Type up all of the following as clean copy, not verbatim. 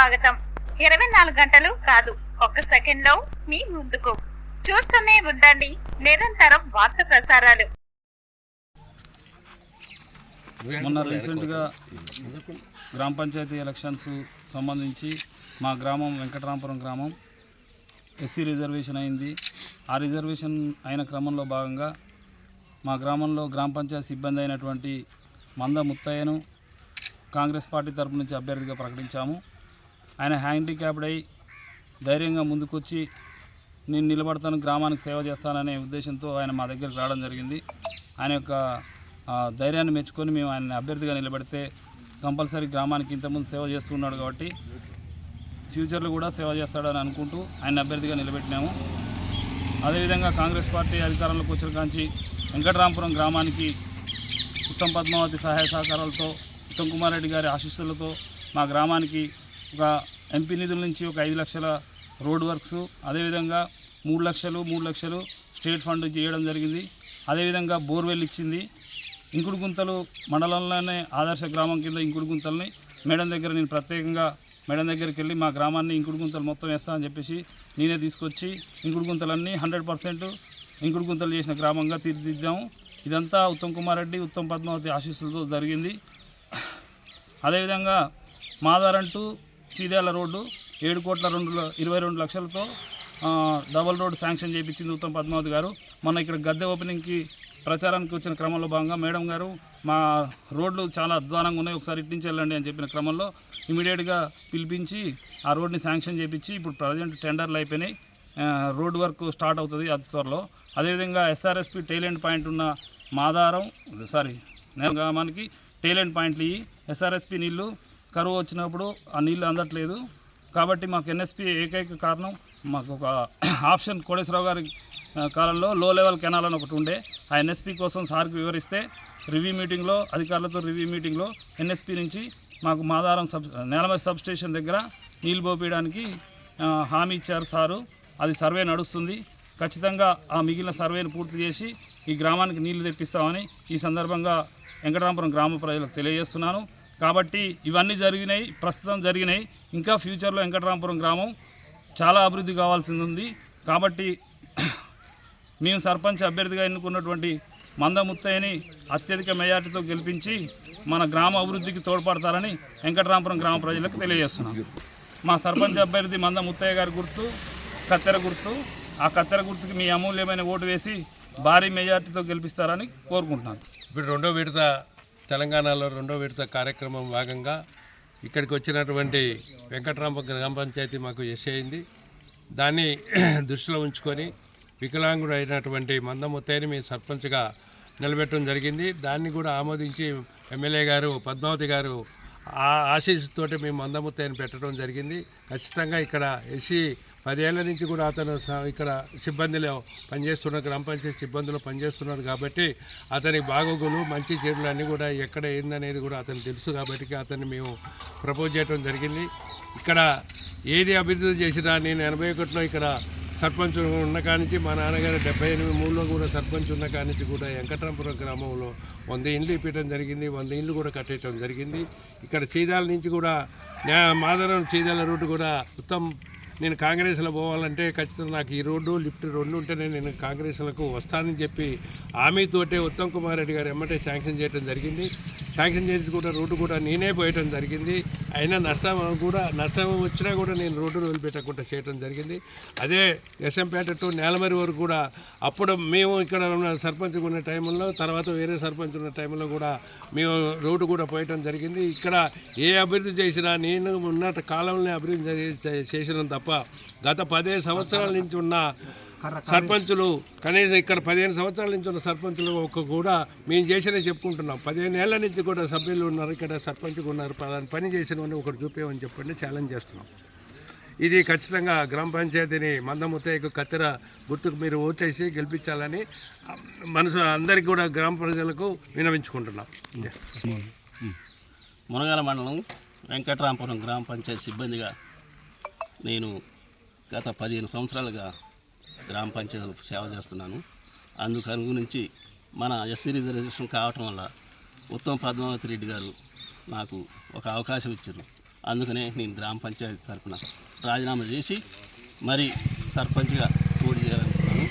స్వాగతం. 24 గంటలు కాదు, ఒక్క సెకండ్లో మీ ముందుకు. చూస్తూనే ఉండండి నిరంతరం వార్త ప్రసారాలు. మొన్న రీసెంట్గా గ్రామ పంచాయతీ ఎలక్షన్స్ సంబంధించి మా గ్రామం వెంకటరాంపురం గ్రామం ఎస్సీ రిజర్వేషన్ అయింది. ఆ రిజర్వేషన్ అయిన క్రమంలో భాగంగా మా గ్రామంలో గ్రామ పంచాయతీ సిబ్బంది అయినటువంటి మంద ముత్తయ్యను కాంగ్రెస్ పార్టీ తరపు నుంచి అభ్యర్థిగా ప్రకటించాము. ఆయన హ్యాండిక్యాప్డ్ అయి ధైర్యంగా ముందుకొచ్చి నేను నిలబడతాను, గ్రామానికి సేవ చేస్తాననే ఉద్దేశంతో ఆయన మా దగ్గరికి రావడం జరిగింది. ఆయన యొక్క ధైర్యాన్ని మెచ్చుకొని మేము ఆయన అభ్యర్థిగా నిలబెడితే కంపల్సరీ గ్రామానికి ఇంతకుముందు సేవ చేస్తున్నాడు కాబట్టి ఫ్యూచర్లో కూడా సేవ చేస్తాడని అనుకుంటూ ఆయన అభ్యర్థిగా నిలబెట్టినాము. అదేవిధంగా కాంగ్రెస్ పార్టీ అధికారంలోకి వచ్చిన కాంచి వెంకటరాంపురం గ్రామానికి ఉత్తమ్ పద్మావతి సహాయ సహకారాలతో, ఉత్తమ్ కుమార్ రెడ్డి గారి ఆశీస్సులతో మా గ్రామానికి ఒక ఎంపీ నిధుల నుంచి ఒక 5 లక్షల రోడ్ వర్క్స్, అదేవిధంగా 3 లక్షలు స్టేట్ ఫండ్ చేయడం జరిగింది. అదేవిధంగా బోర్వెల్ ఇచ్చింది. ఇంకుడు గుంతలు మండలంలోనే ఆదర్శ గ్రామం కింద ఇంకుడు గుంతల్ని మేడం దగ్గర నేను ప్రత్యేకంగా మేడం దగ్గరికి వెళ్ళి మా గ్రామాన్ని ఇంకుడు గుంతలు మొత్తం వేస్తానని చెప్పేసి నేనే తీసుకొచ్చి ఇంకుడు గుంతలన్నీ 100% ఇంకుడు గుంతలు చేసిన గ్రామంగా తీర్చిదిద్దాము. ఇదంతా ఉత్తమ్ కుమార్ రెడ్డి, ఉత్తమ్ పద్మావతి ఆశీస్సులతో జరిగింది. అదేవిధంగా మాదారం టు చీదేళ్ల రోడ్డు 7,22 లక్షలతో డబల్ రోడ్డు శాంక్షన్ చేయించింది ఉత్తమ్ పద్మావతి గారు. మొన్న ఇక్కడ గద్దె ఓపెనింగ్కి ప్రచారానికి వచ్చిన క్రమంలో భాగంగా మేడం గారు మా రోడ్లు చాలా అధ్వానంగా ఉన్నాయి, ఒకసారి ఇటు నుంచి వెళ్ళండి అని చెప్పిన క్రమంలో ఇమీడియట్గా పిలిపించి ఆ రోడ్ని శాంక్షన్ చేయించి ఇప్పుడు ప్రజెంట్ టెండర్లు అయిపోయినాయి. రోడ్ వర్క్ స్టార్ట్ అవుతుంది అతి త్వరలో. అదేవిధంగా ఎస్ఆర్ఎస్పి టైలెంట్ పాయింట్ ఉన్న గ్రామానికి టైలెంట్ పాయింట్లు ఇవి. ఎస్ఆర్ఎస్పి నీళ్లు కరువు వచ్చినప్పుడు ఆ నీళ్లు అందట్లేదు కాబట్టి మాకు ఎన్ఎస్పి ఏకైక కారణం. మాకు ఒక ఆప్షన్ కోటేశ్వరరావు గారి కాలంలో లో లెవెల్ కెనాల్ అని ఒకటి ఉండే, ఆ ఎన్ఎస్పి కోసం సార్కి వివరిస్తే అధికారులతో రివ్యూ మీటింగ్లో ఎన్ఎస్పి నుంచి మాకు మాదారం నేలమై సబ్ స్టేషన్ దగ్గర నీళ్ళు పోపేయడానికి హామీ ఇచ్చారు సారు. అది సర్వే నడుస్తుంది. ఖచ్చితంగా ఆ మిగిలిన సర్వేను పూర్తి చేసి ఈ గ్రామానికి నీళ్లు తెప్పిస్తామని ఈ సందర్భంగా వెంకటరాంపురం గ్రామ ప్రజలకు తెలియజేస్తున్నాను. కాబట్టి ఇవన్నీ ప్రస్తుతం జరిగినాయి. ఇంకా ఫ్యూచర్లో వెంకటరాంపురం గ్రామం చాలా అభివృద్ధి కావాల్సింది ఉంది. కాబట్టి మేము సర్పంచ్ అభ్యర్థిగా ఎన్నుకున్నటువంటి మంద ముత్తయ్యని అత్యధిక మెజార్టీతో గెలిపించి మన గ్రామ అభివృద్ధికి తోడ్పడతారని వెంకటరాంపురం గ్రామ ప్రజలకు తెలియజేస్తున్నాం. మా సర్పంచ్ అభ్యర్థి మంద ముత్తయ్య గారి గుర్తు కత్తెర గుర్తు. ఆ కత్తెర గుర్తుకి మీ అమూల్యమైన ఓటు వేసి భారీ మెజార్టీతో గెలిపిస్తారని కోరుకుంటున్నాను. ఇప్పుడు తెలంగాణలో రెండో విడత కార్యక్రమం భాగంగా ఇక్కడికి వచ్చినటువంటి వెంకటరాంపురం గ్రామ పంచాయతీ మాకు ఎస్ అయింది. దాన్ని దృష్టిలో ఉంచుకొని వికలాంగుడు అయినటువంటి మంద ముత్తయ్యని మీ సర్పంచ్గా నిలబెట్టడం జరిగింది. దాన్ని కూడా ఆమోదించి ఎమ్మెల్యే గారు పద్మావతి గారు ఆ ఆశీస్సుతోటి మేము మంద ముత్తయ్యని పెట్టడం జరిగింది. ఖచ్చితంగా ఇక్కడ ఎస్సీ 10 ఏళ్ల నుంచి కూడా అతను ఇక్కడ సిబ్బందిలో పనిచేస్తున్న గ్రామ పంచాయతీ సిబ్బందిలో పనిచేస్తున్నాడు కాబట్టి అతని బాగోగులు మంచి చెడులు అన్నీ కూడా ఎక్కడ ఏందనేది కూడా అతను తెలుసు కాబట్టి అతన్ని మేము ప్రపోజ్ చేయడం జరిగింది. ఇక్కడ ఏది అభివృద్ధి చేసినా నేను 81లో ఇక్కడ సర్పంచ్ ఉన్న కానించి మా నాన్నగారు 78 కూడా సర్పంచ్ ఉన్న కానించి కూడా వెంకటరాంపురం గ్రామంలో 100 ఇండ్లు ఇప్పడం జరిగింది. 100 ఇండ్లు కూడా కట్టేయడం జరిగింది. ఇక్కడ చీదాల నుంచి కూడా మాదారం చీదాల రోడ్డు కూడా నేను కాంగ్రెస్లో పోవాలంటే ఖచ్చితంగా నాకు ఈ రోడ్డు లిఫ్ట్ 2 ఉంటేనే నేను కాంగ్రెస్లకు వస్తానని చెప్పి హామీతోటే ఉత్తమ్ కుమార్ రెడ్డి గారు ఎమ్మటే శాంక్షన్ చేయడం జరిగింది. శాంక్షన్ చేసి కూడా రోడ్డు కూడా నేనే పోయటం జరిగింది. అయినా నష్టం వచ్చినా కూడా నేను రోడ్డు వదిలిపెట్టకుండా చేయడం జరిగింది. అదే ఎస్ఎంపేట టు నేలమరి వరకు కూడా అప్పుడు మేము ఇక్కడ ఉన్న సర్పంచ్ ఉన్న టైంలో, తర్వాత వేరే సర్పంచ్ ఉన్న టైంలో కూడా మేము రోడ్డు కూడా పోయటం జరిగింది. ఇక్కడ ఏ అభివృద్ధి చేసినా నేను ఉన్న కాలంలో అభివృద్ధి చేసిన తప్ప గత 15 సంవత్సరాల నుంచి ఉన్న సర్పంచులు కనీసం ఇక్కడ 15 సంవత్సరాల నుంచి ఉన్న సర్పంచులు కూడా మేము చేసినా చెప్పుకుంటున్నాం. 15 ఏళ్ల నుంచి కూడా సభ్యులు ఉన్నారు, ఇక్కడ సర్పంచ్గా ఉన్నారు. పని చేసిన వాడిని ఒకటి చూపేమని చెప్పండి ఛాలెంజ్ చేస్తున్నాం. ఇది ఖచ్చితంగా గ్రామ పంచాయతీని మంద ముత్తయ్యకు కత్తెర గుర్తుకు మీరు ఓటేసి గెలిపించాలని అందరికీ కూడా గ్రామ ప్రజలకు విన్నవించుకుంటున్నాం. మునగాల మండలం వెంకటరాంపురం గ్రామ పంచాయతీ సిబ్బందిగా నేను గత 15 సంవత్సరాలుగా గ్రామ పంచాయతీలో సేవ చేస్తున్నాను. అందుకు అనుగురించి మన ఎస్సీ రిజర్వేషన్ కావటం వల్ల ఉత్తమ్ పద్మావతి రెడ్డి గారు నాకు ఒక అవకాశం ఇచ్చారు. అందుకనే నేను గ్రామ పంచాయతీ తరఫున రాజీనామా చేసి మరి సర్పంచ్గా పోటీ చేయాలనుకున్నాను.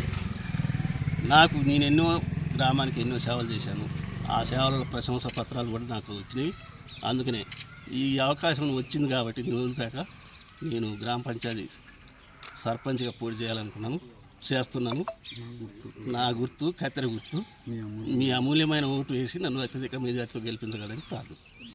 నేను ఎన్నో గ్రామానికి ఎన్నో సేవలు చేశాను. ఆ సేవల ప్రశంసా పత్రాలు కూడా నాకు వచ్చినాయి. అందుకనే ఈ అవకాశం వచ్చింది కాబట్టి నేను వదిలిపాక నేను గ్రామ పంచాయతీ సర్పంచ్గా పోటీ చేస్తున్నాను. నా గుర్తు కత్తెర గుర్తు. మీ అమూల్యమైన ఓటు వేసి నన్ను అత్యధిక మెజార్టీతో గెలిపించగలని ప్రార్థిస్తున్నాను.